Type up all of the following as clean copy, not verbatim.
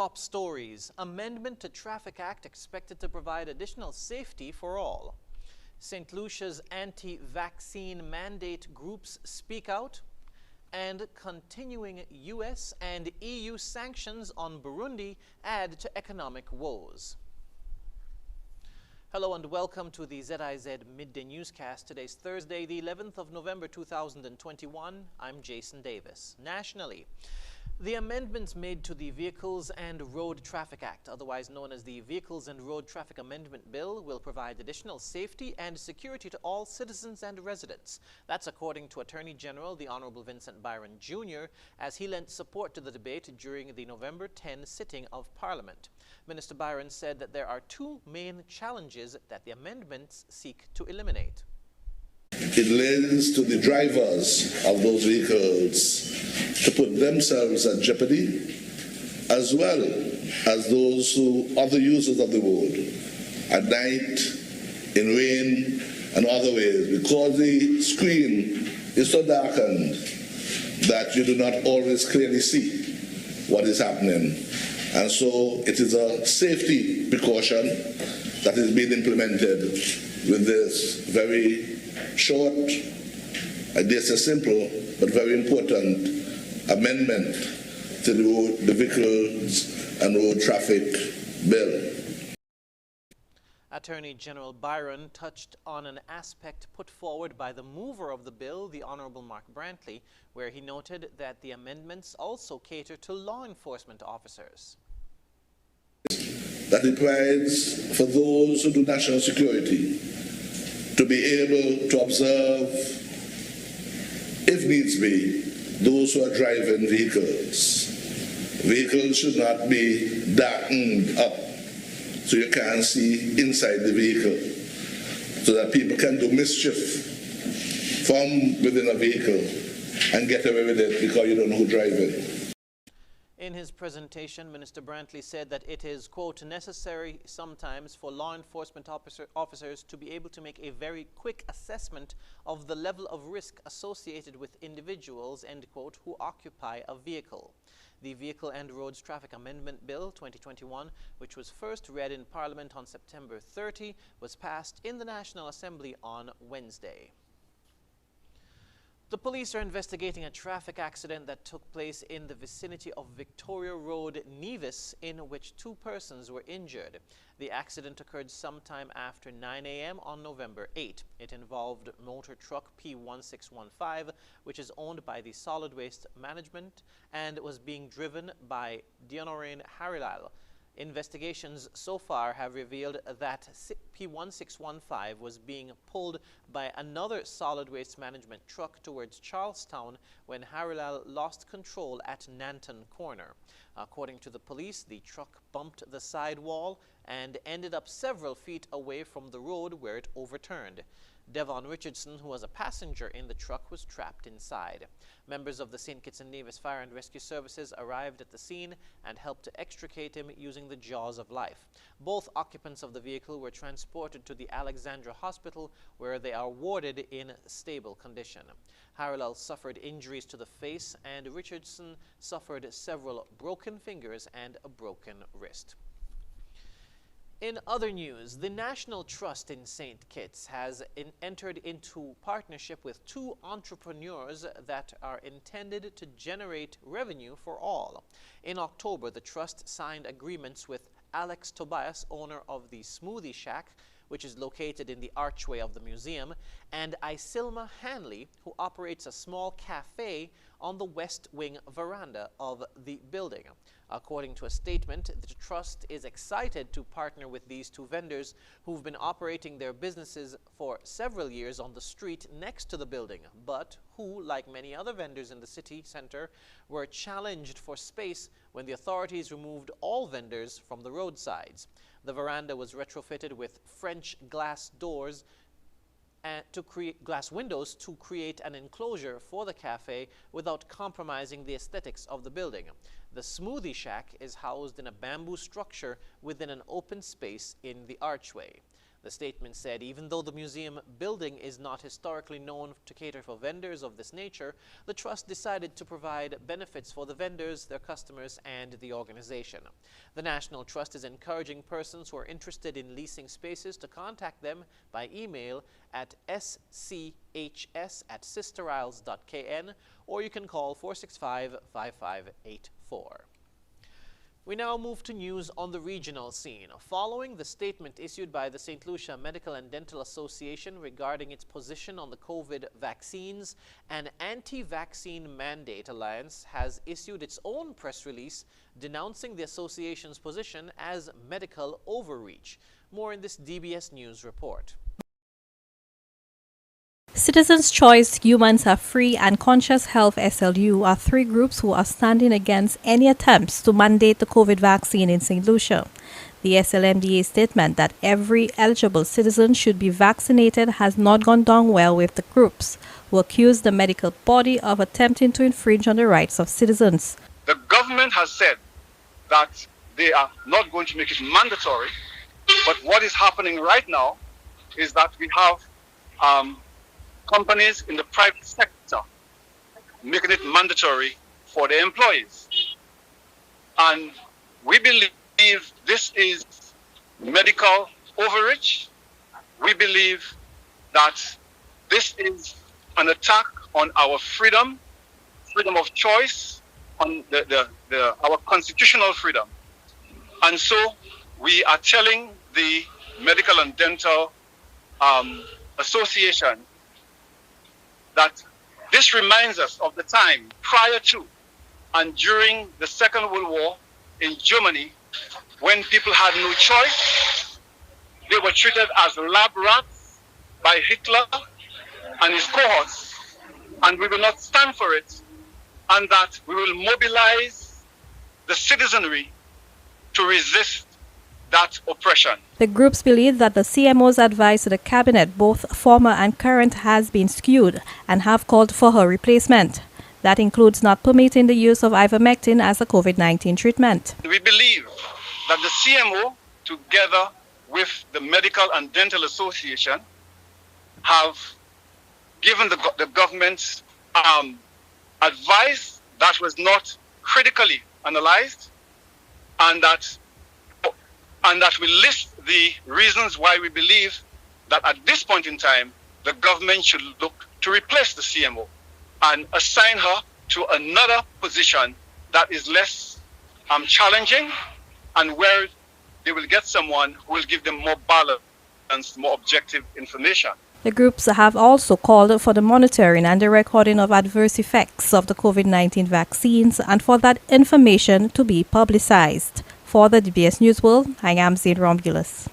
top stories. Amendment to Traffic Act expected to provide additional safety for all. St. Lucia's anti-vaccine mandate groups speak out. And continuing U.S. and EU sanctions on Burundi add to economic woes. Hello and welcome to the ZIZ Midday Newscast. Today's Thursday, the 11th of November 2021. I'm Jason Davis. Nationally, the amendments made to the Vehicles and Road Traffic Act, otherwise known as the Vehicles and Road Traffic Amendment Bill, will provide additional safety and security to all citizens and residents. That's according to Attorney General the Honorable Vincent Byron Jr. as he lent support to the debate during the November 10 sitting of Parliament. Minister Byron said that there are two main challenges that the amendments seek to eliminate. It lays to the drivers of those vehicles to put themselves at jeopardy, as well as those other users of the road at night, in rain, and other ways, because the screen is so darkened that you do not always clearly see what is happening. And so it is a safety precaution that is being implemented with this very short, I dare say simple, but very important amendment to the Vehicles and Road Traffic Bill. Attorney General Byron touched on an aspect put forward by the mover of the bill, the Honorable Mark Brantley, where he noted that the amendments also cater to law enforcement officers. That it provides for those who do national security to be able to observe, if needs be, those who are driving vehicles. Vehicles should not be darkened up so you can't see inside the vehicle, so that people can do mischief from within a vehicle and get away with it because you don't know who drives it. In his presentation, Minister Brantley said that it is, quote, necessary sometimes for law enforcement officers to be able to make a very quick assessment of the level of risk associated with individuals, end quote, who occupy a vehicle. The Vehicle and Roads Traffic Amendment Bill 2021, which was first read in Parliament on September 30, was passed in the National Assembly on Wednesday. The police are investigating a traffic accident that took place in the vicinity of Victoria Road, Nevis, in which two persons were injured. The accident occurred sometime after 9 a.m. on November 8. It involved motor truck P1615, which is owned by the Solid Waste Management and was being driven by Dionorine Harilal. Investigations so far have revealed that P1615 was being pulled by another solid waste management truck towards Charlestown when Harilal lost control at Nanton Corner. According to the police, the truck bumped the side wall and ended up several feet away from the road where it overturned. Devon Richardson, who was a passenger in the truck, was trapped inside. Members of the St. Kitts and Nevis Fire and Rescue Services arrived at the scene and helped to extricate him using the jaws of life. Both occupants of the vehicle were transported to the Alexandra Hospital, where they are warded in stable condition. Harilal suffered injuries to the face, and Richardson suffered several broken fingers and a broken wrist. In other news, the National Trust in St. Kitts has entered into partnership with two entrepreneurs that are intended to generate revenue for all. In October, the Trust signed agreements with Alex Tobias, owner of the Smoothie Shack, which is located in the archway of the museum, and Isilma Hanley, who operates a small cafe on the west wing veranda of the building. According to a statement, the Trust is excited to partner with these two vendors who've been operating their businesses for several years on the street next to the building, but who, like many other vendors in the city center, were challenged for space when the authorities removed all vendors from the roadsides. The veranda was retrofitted with French glass doors and to create glass windows to create an enclosure for the cafe without compromising the aesthetics of the building. The Smoothie Shack is housed in a bamboo structure within an open space in the archway. The statement said even though the museum building is not historically known to cater for vendors of this nature, the trust decided to provide benefits for the vendors, their customers, and the organization. The National Trust is encouraging persons who are interested in leasing spaces to contact them by email at schs@sisterisles.kn, or you can call 465-5584. We now move to news on the regional scene. Following the statement issued by the St. Lucia Medical and Dental Association regarding its position on the COVID vaccines, an anti-vaccine mandate alliance has issued its own press release denouncing the association's position as medical overreach. More in this DBS News report. Citizens' Choice, Humans Are Free, and Conscious Health SLU are three groups who are standing against any attempts to mandate the COVID vaccine in St. Lucia. The SLMDA statement that every eligible citizen should be vaccinated has not gone down well with the groups, who accuse the medical body of attempting to infringe on the rights of citizens. The government has said that they are not going to make it mandatory, but what is happening right now is that we have companies in the private sector making it mandatory for their employees. And we believe this is medical overreach. We believe that this is an attack on our freedom of choice, on our constitutional freedom. And so we are telling the Medical and Dental Association that this reminds us of the time prior to and during the Second World War in Germany, when people had no choice. They were treated as lab rats by Hitler and his cohorts, and we will not stand for it, and that we will mobilize the citizenry to resist that oppression. The groups believe that the CMO's advice to the cabinet, both former and current, has been skewed and have called for her replacement. That includes not permitting the use of ivermectin as a COVID-19 treatment. We believe that the CMO, together with the Medical and Dental Association, have given the government advice that was not critically analyzed, and that we list the reasons why we believe that at this point in time, the government should look to replace the CMO and assign her to another position that is less challenging, and where they will get someone who will give them more balanced, more objective information. The groups have also called for the monitoring and the recording of adverse effects of the COVID-19 vaccines and for that information to be publicized. For the DBS News World, I am ZIZ Romulus.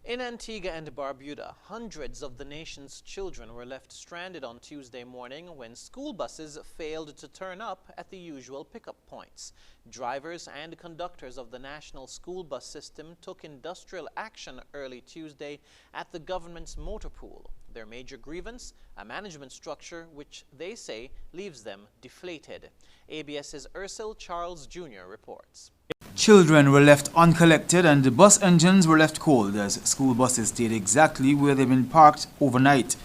In Antigua and Barbuda, hundreds of the nation's children were left stranded on Tuesday morning when school buses failed to turn up at the usual pickup points. Drivers and conductors of the national school bus system took industrial action early Tuesday at the government's motor pool. Their major grievance, a management structure which they say leaves them deflated. ABS's Ursel Charles Jr. reports. Children were left uncollected and the bus engines were left cold as school buses stayed exactly where they've been parked overnight.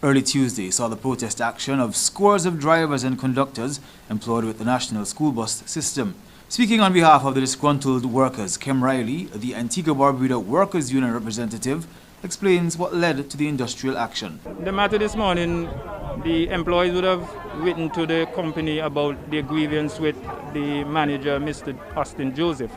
Early Tuesday saw the protest action of scores of drivers and conductors employed with the national school bus system. Speaking on behalf of the disgruntled workers, Kim Riley, the Antigua-Barbuda Workers' Union representative, explains what led to the industrial action. The matter this morning, the employees would have written to the company about their grievance with the manager, Mr. Austin Joseph,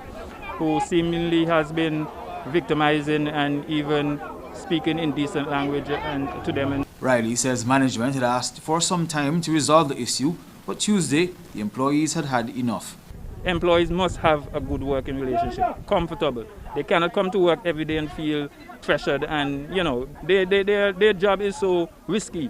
who seemingly has been victimizing and even speaking indecent language to them. Riley says management had asked for some time to resolve the issue, but Tuesday the employees had had enough. Employees must have a good working relationship, comfortable. They cannot come to work every day and feel pressured, and you know their job is so risky,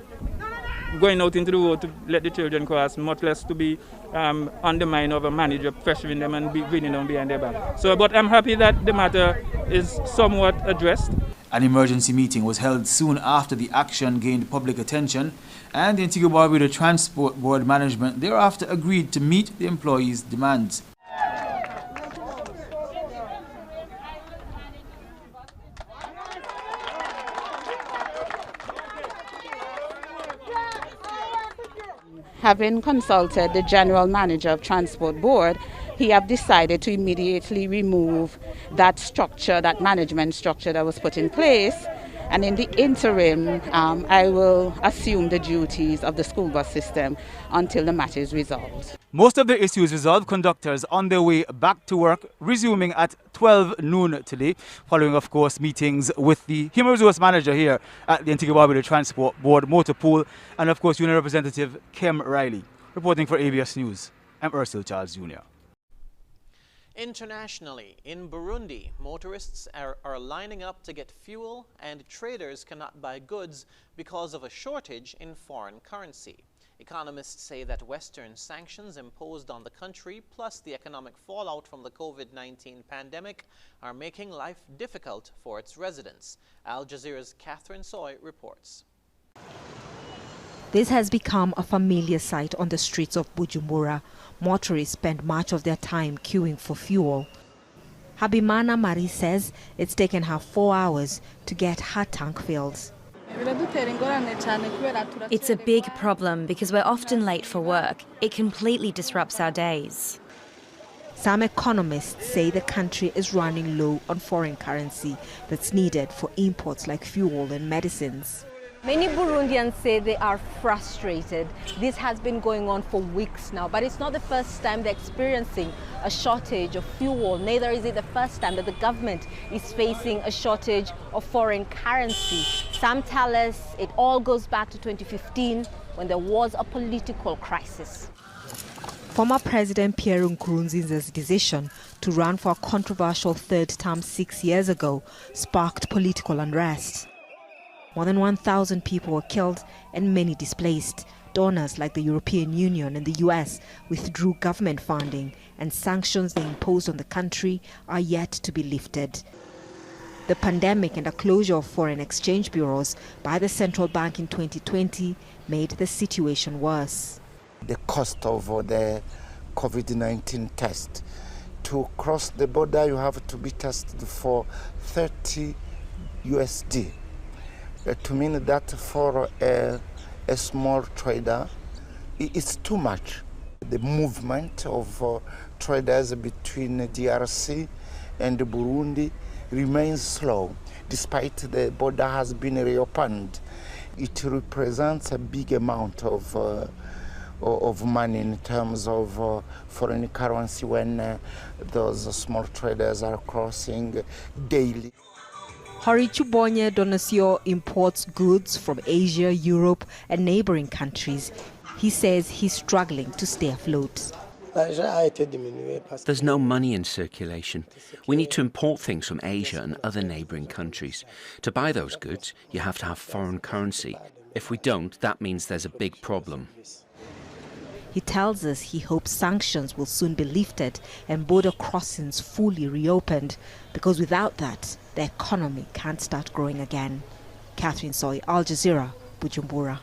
going out into the road to let the children cross, much less to be on the mind of a manager pressuring them and bringing them behind their back. So, but I'm happy that the matter is somewhat addressed. An emergency meeting was held soon after the action gained public attention, and the Antigua-Barbuda Transport Board management thereafter agreed to meet the employees' demands. Having consulted the General Manager of Transport Board, he have decided to immediately remove that structure, that management structure that was put in place. And in the interim, I will assume the duties of the school bus system until the matter is resolved. Most of the issues resolved, conductors on their way back to work, resuming at 12 noon today, following, of course, meetings with the Human Resource Manager here at the Antigua Barbuda Transport Board Motor Pool, and, of course, Union Representative Kim Riley. Reporting for ABS News, I'm Ursula Charles Jr. Internationally, in Burundi, motorists are lining up to get fuel, and traders cannot buy goods because of a shortage in foreign currency. Economists say that Western sanctions imposed on the country, plus the economic fallout from the COVID-19 pandemic, are making life difficult for its residents. Al Jazeera's Catherine Soy reports. This has become a familiar sight on the streets of Bujumbura. Motorists spend much of their time queuing for fuel. Habimana Marie says it's taken her 4 hours to get her tank filled. It's a big problem because we're often late for work. It completely disrupts our days. Some economists say the country is running low on foreign currency that's needed for imports like fuel and medicines. Many Burundians say they are frustrated. This has been going on for weeks now, but it's not the first time they're experiencing a shortage of fuel. Neither is it the first time that the government is facing a shortage of foreign currency. Some tell us it all goes back to 2015 when there was a political crisis. Former President Pierre Nkurunziza's decision to run for a controversial third term 6 years ago sparked political unrest. More than 1,000 people were killed and many displaced. Donors like the European Union and the US withdrew government funding, and sanctions they imposed on the country are yet to be lifted. The pandemic and the closure of foreign exchange bureaus by the central bank in 2020 made the situation worse. The cost of the COVID-19 test. To cross the border, you have to be tested for 30 USD. To mean that for a small trader, it's too much. The movement of traders between DRC and Burundi remains slow, despite the border has been reopened. It represents a big amount of money in terms of foreign currency when those small traders are crossing daily. Horichubonye Donacio imports goods from Asia, Europe, and neighboring countries. He says he's struggling to stay afloat. There's no money in circulation. We need to import things from Asia and other neighboring countries. To buy those goods, you have to have foreign currency. If we don't, that means there's a big problem. He tells us he hopes sanctions will soon be lifted and border crossings fully reopened, because without that, the economy can't start growing again. Catherine Soy, Al Jazeera, Bujumbura.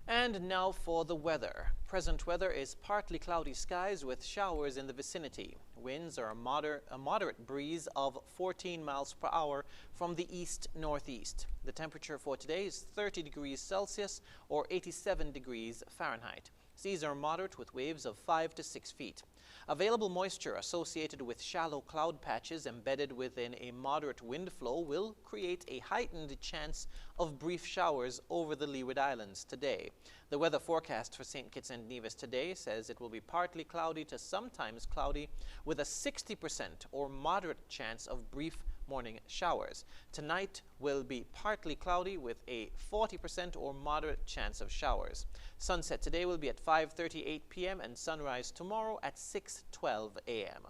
And now for the weather. Present weather is partly cloudy skies with showers in the vicinity. Winds are a moderate breeze of 14 miles per hour from the east-northeast. The temperature for today is 30 degrees Celsius or 87 degrees Fahrenheit. Seas are moderate with waves of 5 to 6 feet. Available moisture associated with shallow cloud patches embedded within a moderate wind flow will create a heightened chance of brief showers over the Leeward Islands today. The weather forecast for St. Kitts and Nevis today says it will be partly cloudy to sometimes cloudy with a 60% or moderate chance of brief morning showers. Tonight will be partly cloudy with a 40% or moderate chance of showers. Sunset today will be at 5:38 p.m. and sunrise tomorrow at 6:12 a.m.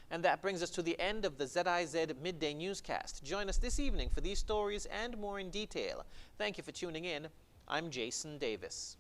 And that brings us to the end of the ZIZ Midday Newscast. Join us this evening for these stories and more in detail. Thank you for tuning in. I'm Jason Davis.